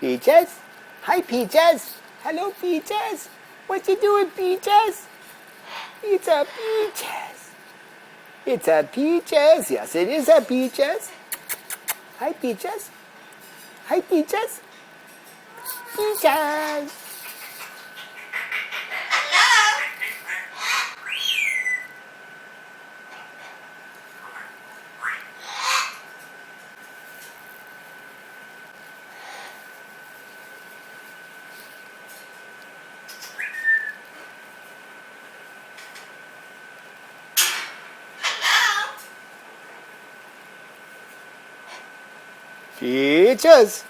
Peaches? Hi, Peaches. Hello, Peaches. What you doing, Peaches? It's a Peaches. It's a Peaches. Yes, it is a Peaches. Hi, Peaches. Hi, Peaches. Peaches. Peaches.